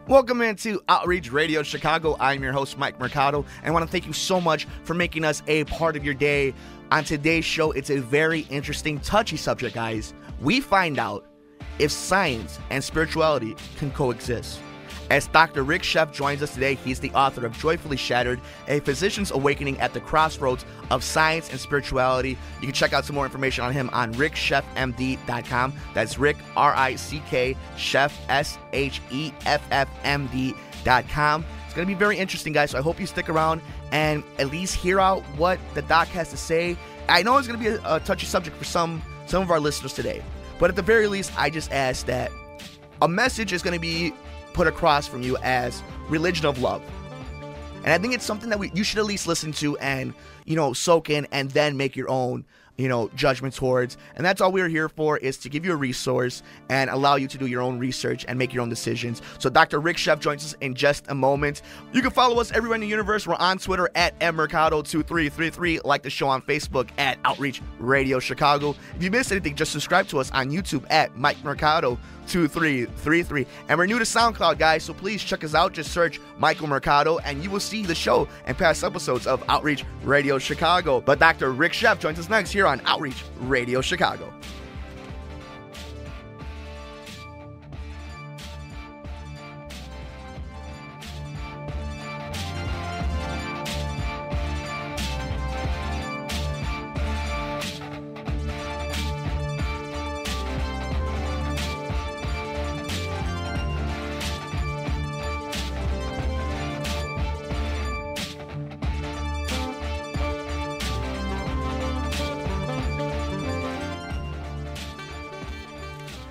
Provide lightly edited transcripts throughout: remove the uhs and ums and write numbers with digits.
Welcome into Outreach Radio Chicago. I'm your host, Mike Mercado, and I want to thank you so much for making us a part of your day. On today's show, it's a very interesting, touchy subject, guys. We find out if science and spirituality can coexist. As Dr. Rick Sheff joins us today, he's the author of Joyfully Shattered, A Physician's Awakening at the Crossroads of Science and Spirituality. You can check out some more information on him on ricksheffmd.com. That's Rick, R-I-C-K, Sheff, S-H-E-F-F-M-D.com. It's going to be very interesting, guys, so I hope you stick around and at least hear out what the doc has to say. I know it's going to be a touchy subject for some of our listeners today, but at the very least, I just ask that a message is going to be put across from you as religion of love. And I think it's something that you should at least listen to and, soak in and then make your own, judgment towards. And that's all we're here for, is to give you a resource and allow you to do your own research and make your own decisions. So Dr. Rick Sheff joins us in just a moment. You can follow us everywhere in the universe. We're on Twitter at mmercado2333. Like the show on Facebook at Outreach Radio Chicago. If you missed anything, just subscribe to us on YouTube at Mike Mercado 2333. And we're new to SoundCloud, guys, so please check us out. Just search Michael Mercado and you will see the show and past episodes of Outreach Radio Chicago. But Dr. Rick Sheff joins us next here on Outreach Radio Chicago.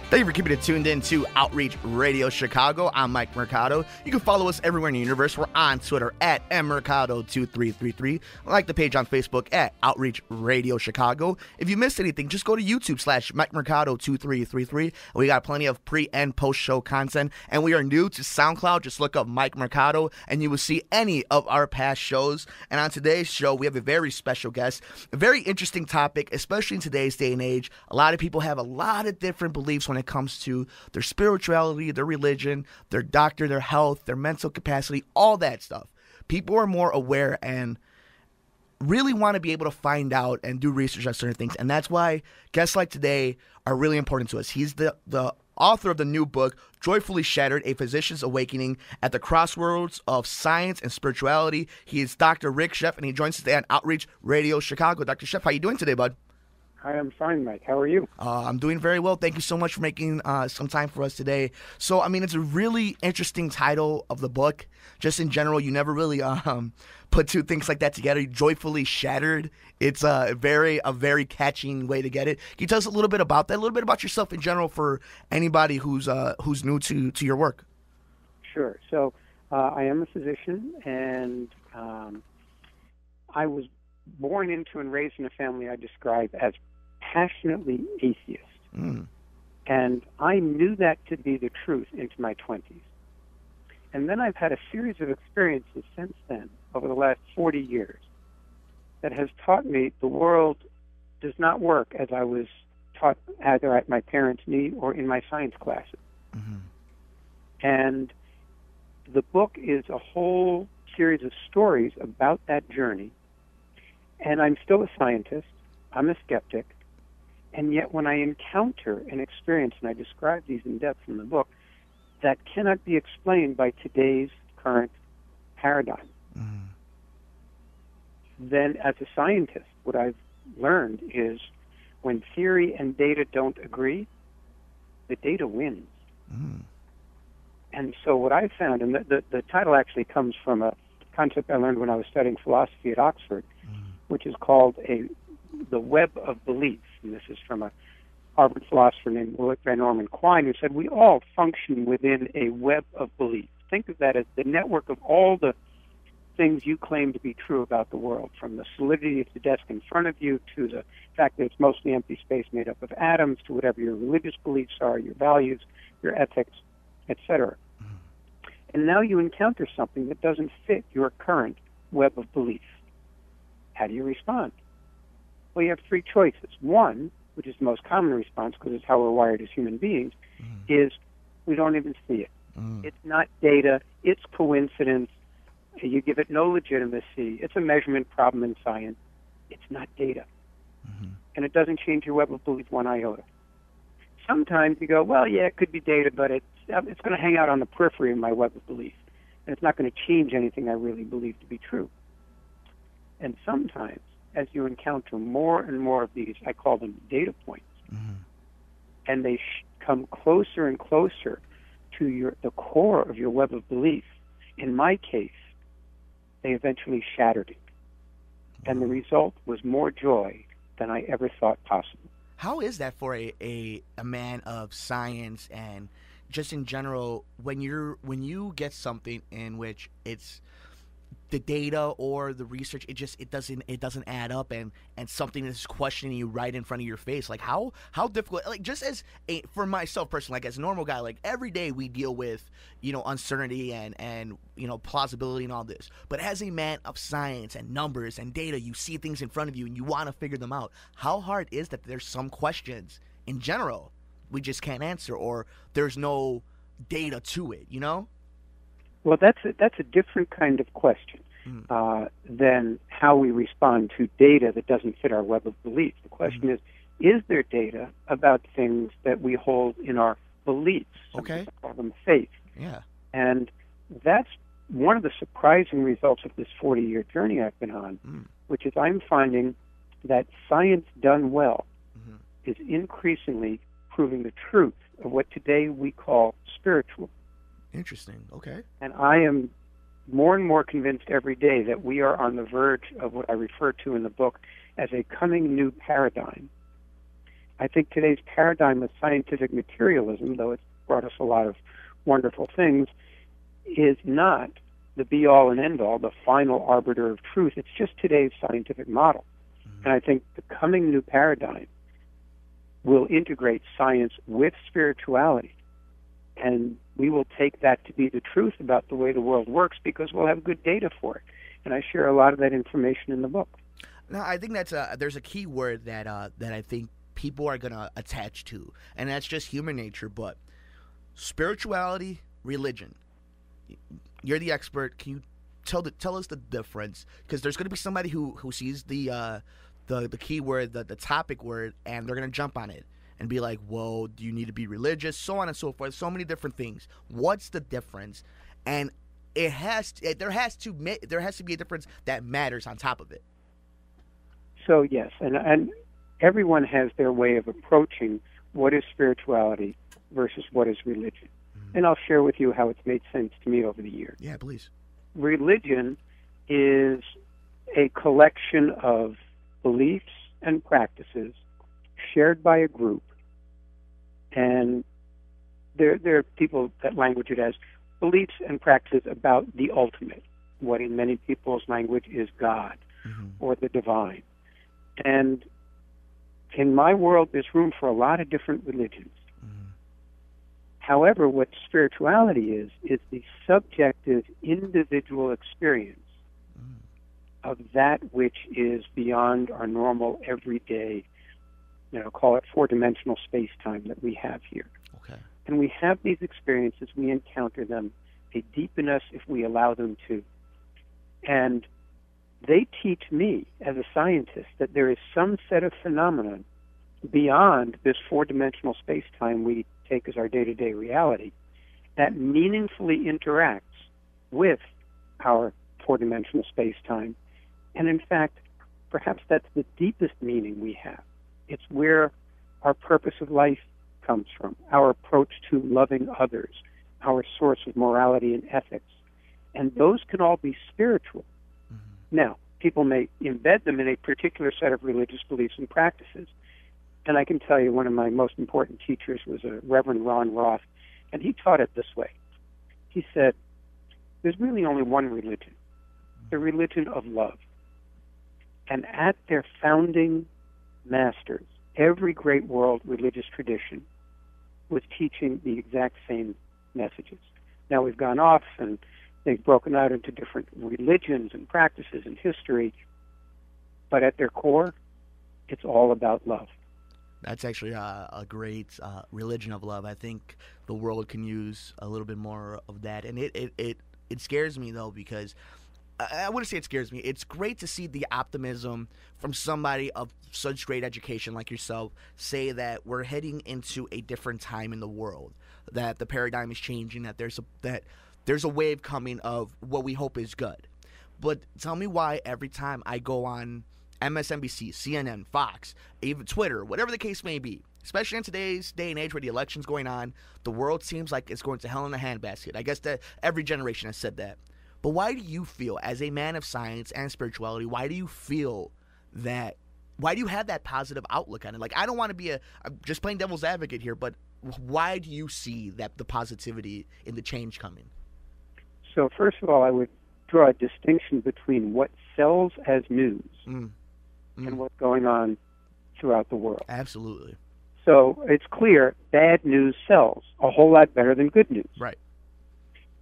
Thank you for keeping it tuned in to Outreach Radio Chicago. I'm Mike Mercado. You can follow us everywhere in the universe. We're on Twitter at mmercado2333. Like the page on Facebook at Outreach Radio Chicago. If you missed anything, just go to YouTube /Mike Mercado2333. We got plenty of pre and post show content. And we are new to SoundCloud. Just look up Mike Mercado and you will see any of our past shows. And on today's show, we have a very special guest. A very interesting topic, especially in today's day and age. A lot of people have a lot of different beliefs when it comes to their spirituality, their religion, their doctor, their health, their mental capacity, all that stuff. People are more aware and really want to be able to find out and do research on certain things. And that's why guests like today are really important to us. He's the author of the new book, Joyfully Shattered, A Physician's Awakening at the Crossroads of Science and Spirituality. He is Dr. Rick Sheff, and he joins us today on Outreach Radio Chicago. Dr. Sheff, how are you doing today, bud? I am fine, Mike. How are you? I'm doing very well. Thank you so much for making some time for us today. So, it's a really interesting title of the book. Just in general, you never really put two things like that together. Joyfully Shattered. It's a very catching way to get it. Can you tell us a little bit about that? A little bit about yourself in general for anybody who's new to your work. Sure. So, I am a physician, and I was born into and raised in a family I describe as passionately atheist. And I knew that to be the truth into my 20s. And then I've had a series of experiences since then, over the last 40 years, that has taught me the world does not work as I was taught either at my parents' knee or in my science classes. And the book is a whole series of stories about that journey. And I'm still a scientist. I'm a skeptic. And yet when I encounter an experience, and I describe these in depth in the book, that cannot be explained by today's current paradigm, then as a scientist, what I've learned is when theory and data don't agree, the data wins. And so what I found, and the title actually comes from a concept I learned when I was studying philosophy at Oxford, which is called the web of belief. And this is from a Harvard philosopher named Willett Van Orman Quine, who said we all function within a web of belief. Think of that as the network of all the things you claim to be true about the world, from the solidity of the desk in front of you to the fact that it's mostly empty space made up of atoms, to whatever your religious beliefs are, your values, your ethics, etc. And now you encounter something that doesn't fit your current web of belief. How do you respond? Well, you have three choices. One, which is the most common response because it's how we're wired as human beings, is we don't even see it. It's not data. It's coincidence. You give it no legitimacy. It's a measurement problem in science. It's not data. And it doesn't change your web of belief one iota. Sometimes you go, well, yeah, it could be data, but it's going to hang out on the periphery of my web of belief, and it's not going to change anything I really believe to be true. And sometimes, as you encounter more and more of these, I call them data points, and they come closer and closer to the core of your web of belief. In my case, they eventually shattered it, and the result was more joy than I ever thought possible. How is that for a man of science and just in general when you get something in which it's the data or the research it doesn't add up and something is questioning you right in front of your face? Like how difficult, like just as for myself personally, like as a normal guy, like every day we deal with uncertainty and plausibility and all this, but as a man of science and numbers and data, you see things in front of you and you want to figure them out. How hard is that? There's some questions in general we just can't answer, or there's no data to it, Well, that's a different kind of question than how we respond to data that doesn't fit our web of belief. The question is there data about things that we hold in our beliefs? Okay. I call them faith. Yeah. And that's one of the surprising results of this 40-year journey I've been on, which is I'm finding that science done well is increasingly proving the truth of what today we call spiritual. Interesting. Okay. And I am more and more convinced every day that we are on the verge of what I refer to in the book as a coming new paradigm. I think today's paradigm of scientific materialism, though it's brought us a lot of wonderful things, is not the be-all and end-all, the final arbiter of truth. It's just today's scientific model. And I think the coming new paradigm will integrate science with spirituality. And we will take that to be the truth about the way the world works because we'll have good data for it. And I share a lot of that information in the book. Now, I think there's a key word that I think people are going to attach to, and that's just human nature, but spirituality, religion. You're the expert. Can you tell us the difference? Because there's going to be somebody who sees the key word, the topic word, and they're going to jump on it and be like, whoa, do you need to be religious? So on and so forth. So many different things. What's the difference? And there has to be a difference that matters on top of it. So yes, and everyone has their way of approaching what is spirituality versus what is religion. And I'll share with you how it's made sense to me over the years. Yeah, please. Religion is a collection of beliefs and practices shared by a group. And there are people that language it as beliefs and practices about the ultimate, what in many people's language is God or the divine. And in my world, there's room for a lot of different religions. However, what spirituality is the subjective, individual experience of that which is beyond our normal, everyday, call it four-dimensional space-time that we have here. Okay. And we have these experiences, we encounter them, they deepen us if we allow them to. And they teach me, as a scientist, that there is some set of phenomena beyond this four-dimensional space-time we take as our day-to-day reality that meaningfully interacts with our four-dimensional space-time. And in fact, perhaps that's the deepest meaning we have. It's where our purpose of life comes from, our approach to loving others, our source of morality and ethics. And those can all be spiritual. Now, people may embed them in a particular set of religious beliefs and practices. And I can tell you one of my most important teachers was a Reverend Ron Roth, and he taught it this way. He said, there's really only one religion, the religion of love. And at their founding masters, every great world religious tradition was teaching the exact same messages. Now we've gone off and they've broken out into different religions and practices and history, but at their core, it's all about love. That's actually a great religion of love. I think the world can use a little bit more of that, and it scares me though, because I wouldn't say it scares me. It's great to see the optimism from somebody of such great education like yourself say that we're heading into a different time in the world, that the paradigm is changing, that there's a wave coming of what we hope is good. But tell me why every time I go on MSNBC, CNN, Fox, even Twitter, whatever the case may be, especially in today's day and age where the election's going on, the world seems like it's going to hell in a handbasket. I guess that every generation has said that. But why do you feel, as a man of science and spirituality, why do you feel that, why do you have that positive outlook on it? Like, I don't want to be I'm just playing devil's advocate here, but why do you see that the positivity in the change coming? So first of all, I would draw a distinction between what sells as news and what's going on throughout the world. Absolutely. So it's clear bad news sells a whole lot better than good news. Right.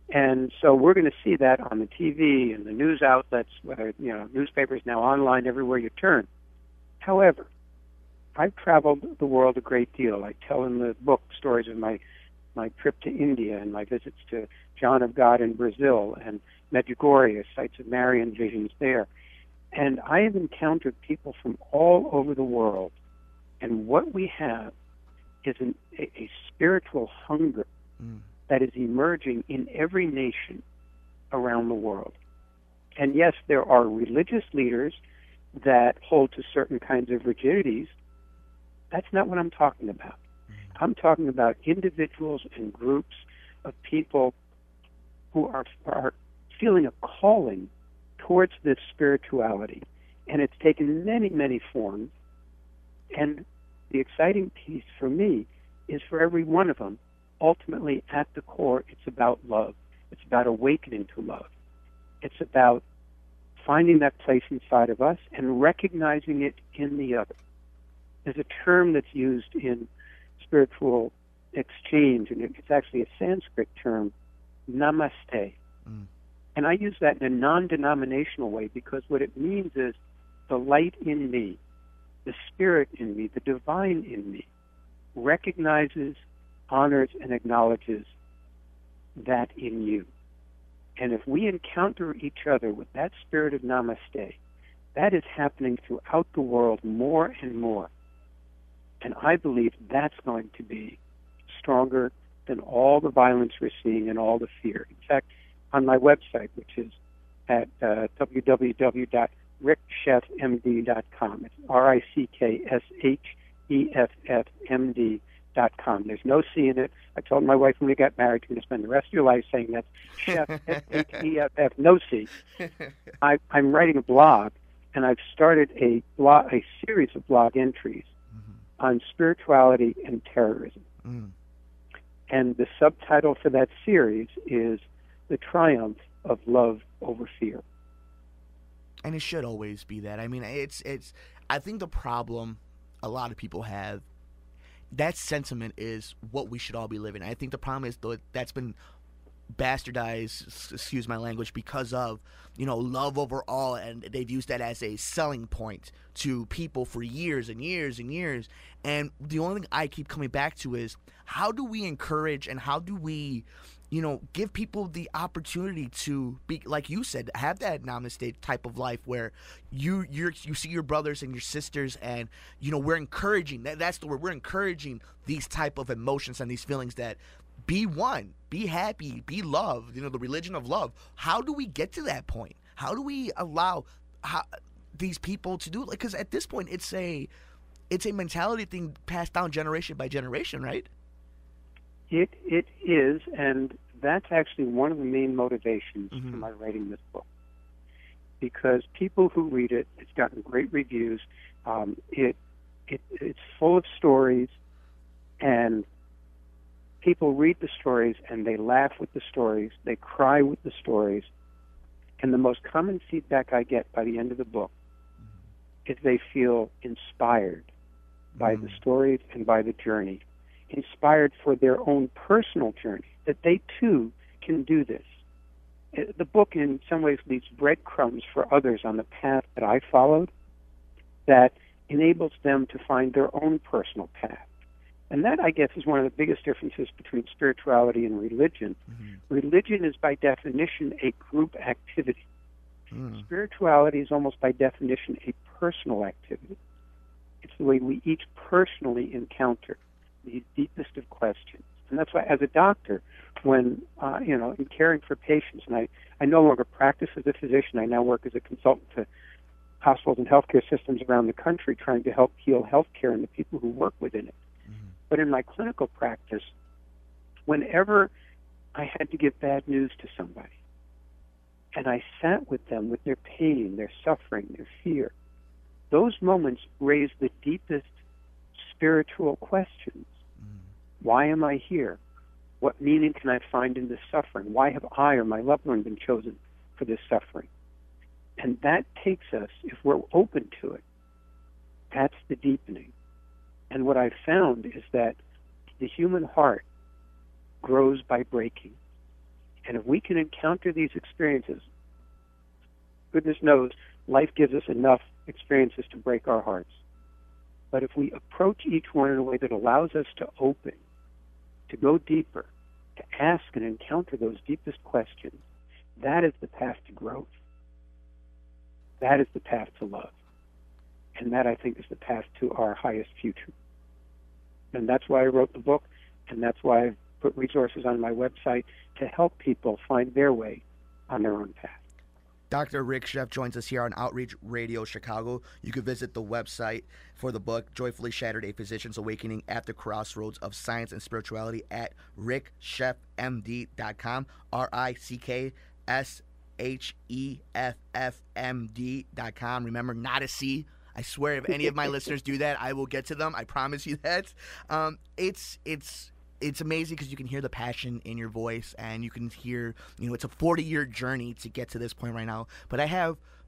And so we're going to see that on the TV and the news outlets, whether, newspapers now online, everywhere you turn. However, I've traveled the world a great deal. I tell in the book stories of my trip to India and my visits to John of God in Brazil and Medjugorje, sites of Marian visions there. And I have encountered people from all over the world. And what we have is a spiritual hunger that is emerging in every nation around the world. And yes, there are religious leaders that hold to certain kinds of rigidities. That's not what I'm talking about. I'm talking about individuals and groups of people who are feeling a calling towards this spirituality. And it's taken many, many forms. And the exciting piece for me is for every one of them, ultimately at the core, it's about love. It's about awakening to love. It's about finding that place inside of us and recognizing it in the other. There's a term that's used in spiritual exchange, and it's actually a Sanskrit term, namaste. And I use that in a non-denominational way because what it means is the light in me, the spirit in me, the divine in me, recognizes, honors, and acknowledges that in you. And if we encounter each other with that spirit of namaste, that is happening throughout the world more and more. And I believe that's going to be stronger than all the violence we're seeing and all the fear. In fact, on my website, which is at www.ricksheffmd.com. It's RickSheffMD.com. There's no C in it. I told my wife when we got married, you're going to spend the rest of your life saying that's Sheff, S-H-E-F-F, no C. I'm writing a blog, and I've started a series of blog entries on spirituality and terrorism. And the subtitle for that series is The Triumph of Love Over Fear. And it should always be that. I mean, it's. I think the problem a lot of people have, that sentiment is what we should all be living. I think the problem is that's been bastardized, excuse my language, because of, love over all, and they've used that as a selling point to people for years and years and years. And the only thing I keep coming back to is, how do we encourage and how do we, give people the opportunity to be, like you said, have that namaste type of life where you see your brothers and your sisters, and we're encouraging that's the word, we're encouraging these type of emotions and these feelings that be one, be happy, be loved, the religion of love. How do we get to that point? How do we allow these people to do it? Because at this point, it's a mentality thing passed down generation by generation, right? It is, and that's actually one of the main motivations for my writing this book. Because people who read it, it's gotten great reviews. It's full of stories, and people read the stories and they laugh with the stories, they cry with the stories, and the most common feedback I get by the end of the book is they feel inspired by the stories and by the journey, inspired for their own personal journey, that they too can do this. The book in some ways leaves breadcrumbs for others on the path that I followed, that enables them to find their own personal path. And that, I guess, is one of the biggest differences between spirituality and religion. Religion is, by definition, a group activity. Spirituality is almost, by definition, a personal activity. It's the way we each personally encounter these deepest of questions. And that's why, as a doctor, when, in caring for patients, and I no longer practice as a physician, I now work as a consultant to hospitals and healthcare systems around the country trying to help heal healthcare and the people who work within it. But in my clinical practice, whenever I had to give bad news to somebody, and I sat with them with their pain, their suffering, their fear, those moments raised the deepest spiritual questions. Why am I here? What meaning can I find in this suffering? Why have I or my loved one been chosen for this suffering? And that takes us, if we're open to it, that's the deepening. And what I've found is that the human heart grows by breaking. And if we can encounter these experiences, goodness knows, life gives us enough experiences to break our hearts. But if we approach each one in a way that allows us to open, to go deeper, to ask and encounter those deepest questions, that is the path to growth. That is the path to love. And that, I think, is the path to our highest future. And that's why I wrote the book, and that's why I've put resources on my website to help people find their way on their own path. Dr. Rick Sheff joins us here on Outreach Radio Chicago. You can visit the website for the book, Joyfully Shattered, A Physician's Awakening at the Crossroads of Science and Spirituality, at ricksheffmd.com, ricksheffmd.com. Remember, not a C. I swear, if any of my listeners do that, I will get to them. I promise you that. It's amazing because you can hear the passion in your voice, and you can hear, it's a 40-year journey to get to this point right now. But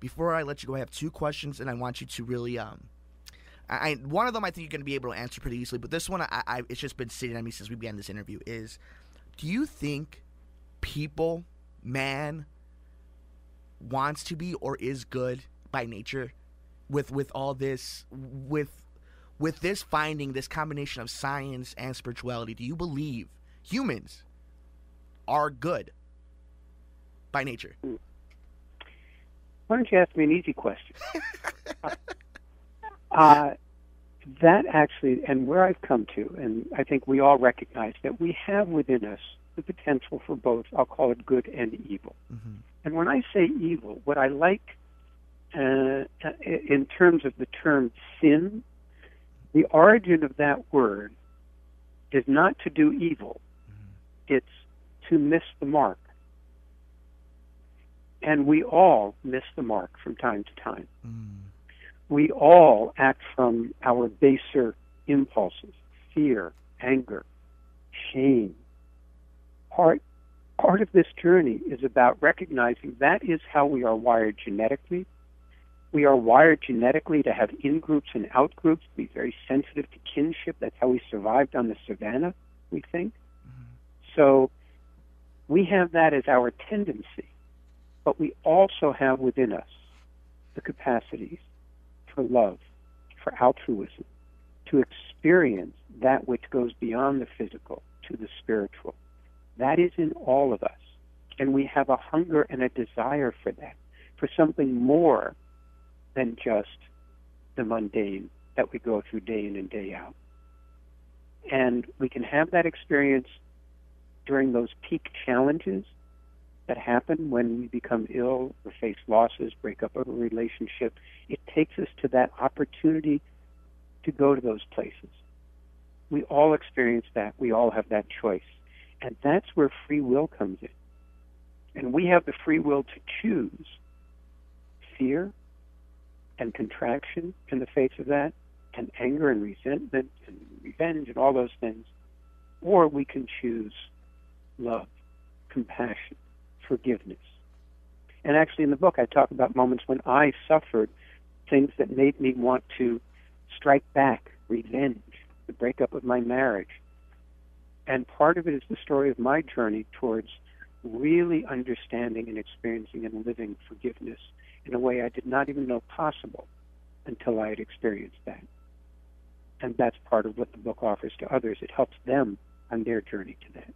before I let you go, I have two questions, and I want you to really, one of them I think you're going to be able to answer pretty easily, but this one, it's just been sitting on me since we began this interview, is, do you think man wants to be or is good by nature? With all this, with this finding, this combination of science and spirituality, do you believe humans are good by nature? Why don't you ask me an easy question? That actually, and where I've come to, and I think we all recognize that we have within us the potential for both, I'll call it good and evil. And when I say evil, what I like in terms of the term sin, the origin of that word is not to do evil. It's to miss the mark. And we all miss the mark from time to time. We all act from our baser impulses, fear, anger, shame. Part of this journey is about recognizing that is how we are wired genetically. We are wired genetically to have in-groups and out-groups, to be very sensitive to kinship. That's how we survived on the savannah, we think. So we have that as our tendency, but we also have within us the capacities for love, for altruism, to experience that which goes beyond the physical to the spiritual. That is in all of us, and we have a hunger and a desire for that, for something more than just the mundane that we go through day in and day out. And we can have that experience during those peak challenges that happen when we become ill or face losses, break up a relationship. It takes us to that opportunity to go to those places. We all experience that. We all have that choice. And that's where free will comes in. And we have the free will to choose fear and contraction in the face of that, and anger and resentment and revenge and all those things. Or we can choose love, compassion, forgiveness. And actually in the book I talk about moments when I suffered things that made me want to strike back, revenge, the breakup of my marriage. And part of it is the story of my journey towards really understanding and experiencing and living forgiveness in a way I did not even know possible until I had experienced that. And that's part of what the book offers to others. It helps them on their journey to that.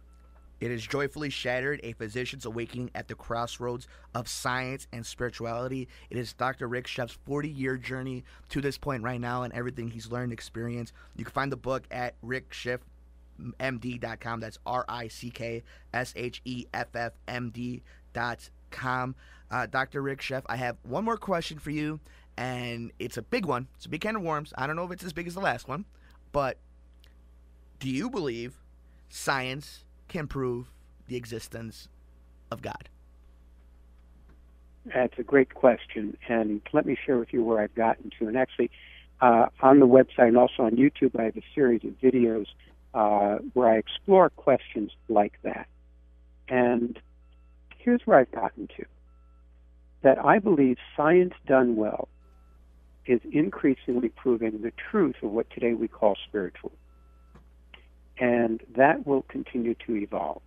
It is Joyfully Shattered, A Physician's Awakening at the Crossroads of Science and Spirituality. It is Dr. Rick Sheff's 40-year journey to this point right now and everything he's learned and experienced. You can find the book at ricksheffmd.com. That's RickSheffMD.com. Dr. Rick Sheff, I have one more question for you, and it's a big one. It's a big can of worms. I don't know if it's as big as the last one, but do you believe science can prove the existence of God? That's a great question, and let me share with you where I've gotten to. And actually, on the website and also on YouTube, I have a series of videos where I explore questions like that. And here's where I've gotten to. That I believe science done well is increasingly proving the truth of what today we call spiritual. And that will continue to evolve.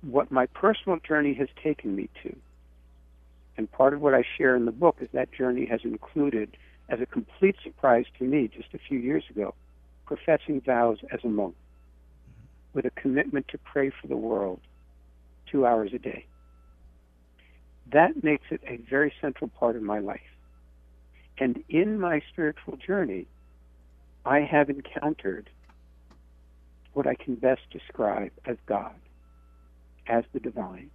What my personal journey has taken me to, and part of what I share in the book is that journey has included, as a complete surprise to me just a few years ago, professing vows as a monk with a commitment to pray for the world 2 hours a day. That makes it a very central part of my life. And in my spiritual journey, I have encountered what I can best describe as God, as the divine.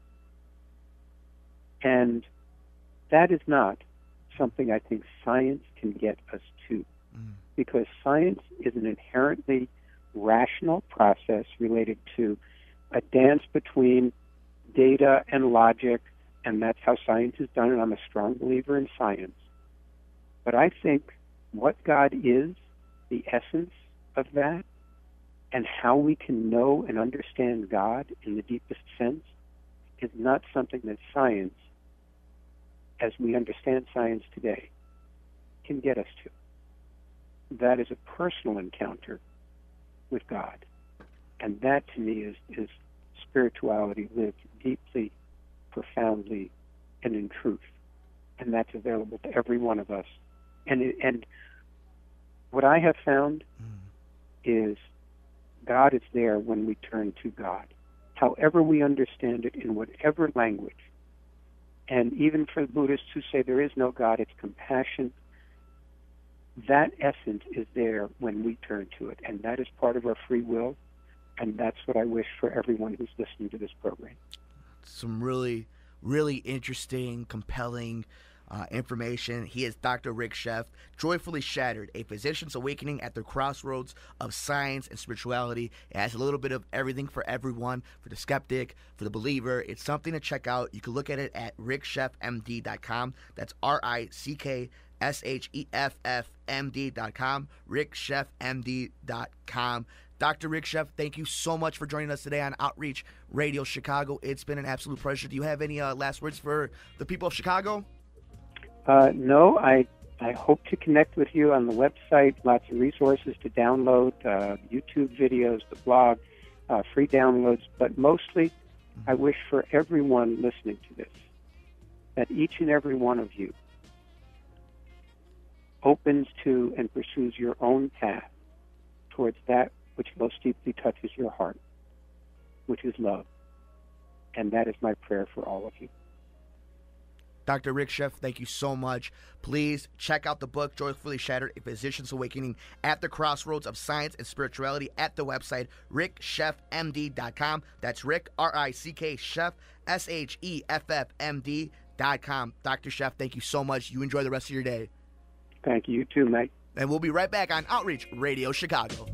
And that is not something I think science can get us to, because science is an inherently rational process related to a dance between data and logic, and that's how science is done, and I'm a strong believer in science. But I think what God is, the essence of that, and how we can know and understand God in the deepest sense is not something that science, as we understand science today, can get us to. That is a personal encounter with God. And that, to me, is spirituality lived deeply, profoundly, and in truth. And that's available to every one of us. And what I have found is God is there when we turn to God, however we understand it, in whatever language. And even for Buddhists who say there is no God, it's compassion. That essence is there when we turn to it, and that is part of our free will, and that's what I wish for everyone who's listening to this program. Some really, really interesting, compelling information. He is Dr. Rick Sheff, Joyfully Shattered, A Physician's Awakening at the Crossroads of Science and Spirituality. It has a little bit of everything for everyone, for the skeptic, for the believer. It's something to check out. You can look at it at ricksheffmd.com. That's RickSheffMD.com, ricksheffmd.com. Dr. Rick Sheff, thank you so much for joining us today on Outreach Radio Chicago. It's been an absolute pleasure. Do you have any last words for the people of Chicago? No, I hope to connect with you on the website. Lots of resources to download, YouTube videos, the blog, free downloads. But mostly, I wish for everyone listening to this that each and every one of you opens to and pursues your own path towards that which most deeply touches your heart, which is love. And that is my prayer for all of you. Dr. Rick Sheff, thank you so much. Please check out the book, Joyfully Shattered, A Physician's Awakening at the Crossroads of Science and Spirituality, at the website ricksheffmd.com. That's Rick, R-I-C-K, Sheff, S-H-E-F-F-M-D.com. Dr. Sheff, thank you so much. You enjoy the rest of your day. Thank you. You too, mate. And we'll be right back on Outreach Radio Chicago.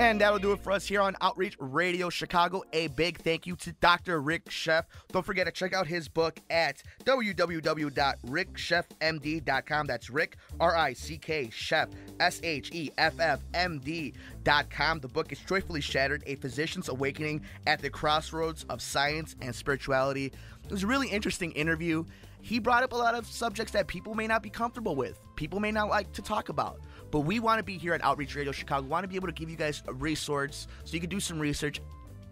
And that'll do it for us here on Outreach Radio Chicago. A big thank you to Dr. Rick Sheff. Don't forget to check out his book at www.ricksheffmd.com. That's Rick, R-I-C-K, Sheff, S-H-E-F-F-M-D.com. The book is Joyfully Shattered, A Physician's Awakening at the Crossroads of Science and Spirituality. It was a really interesting interview. He brought up a lot of subjects that people may not be comfortable with, people may not like to talk about. But we want to be here at Outreach Radio Chicago. We want to be able to give you guys a resource so you can do some research,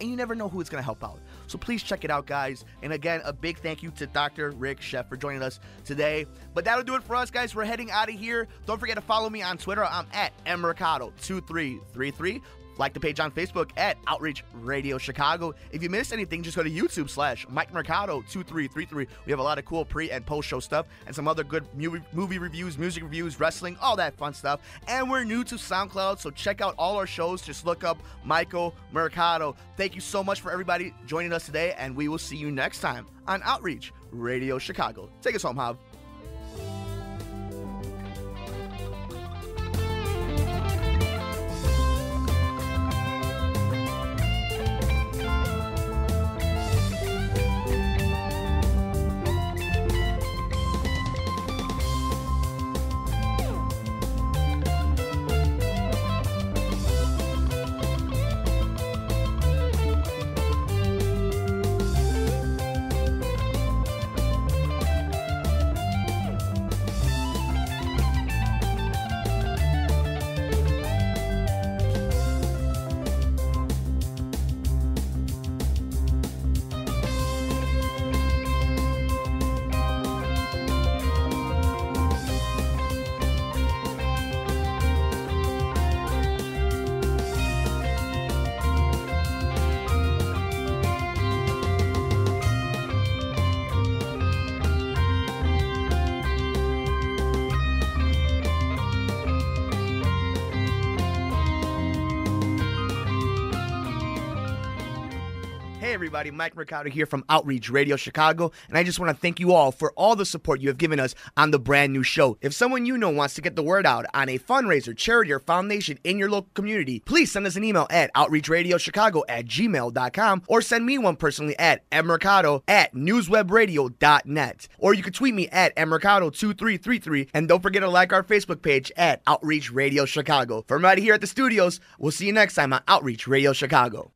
and you never know who it's going to help out. So please check it out, guys. And again, a big thank you to Dr. Rick Sheff for joining us today. But that'll do it for us, guys. We're heading out of here. Don't forget to follow me on Twitter. I'm at mmercado2333. Like the page on Facebook at Outreach Radio Chicago. If you missed anything, just go to YouTube/Mike Mercado 2333. We have a lot of cool pre and post show stuff and some other good movie reviews, music reviews, wrestling, all that fun stuff. And we're new to SoundCloud, so check out all our shows. Just look up Michael Mercado. Thank you so much for everybody joining us today, and we will see you next time on Outreach Radio Chicago. Take us home, Hav. Hey everybody, Mike Mercado here from Outreach Radio Chicago, and I just want to thank you all for all the support you have given us on the brand new show. If someone you know wants to get the word out on a fundraiser, charity, or foundation in your local community, please send us an email at outreachradiochicago@gmail.com or send me one personally at mmercado@newswebradio.net. Or you can tweet me at mmercado2333, and don't forget to like our Facebook page at Outreach Radio Chicago. From right here at the studios, we'll see you next time on Outreach Radio Chicago.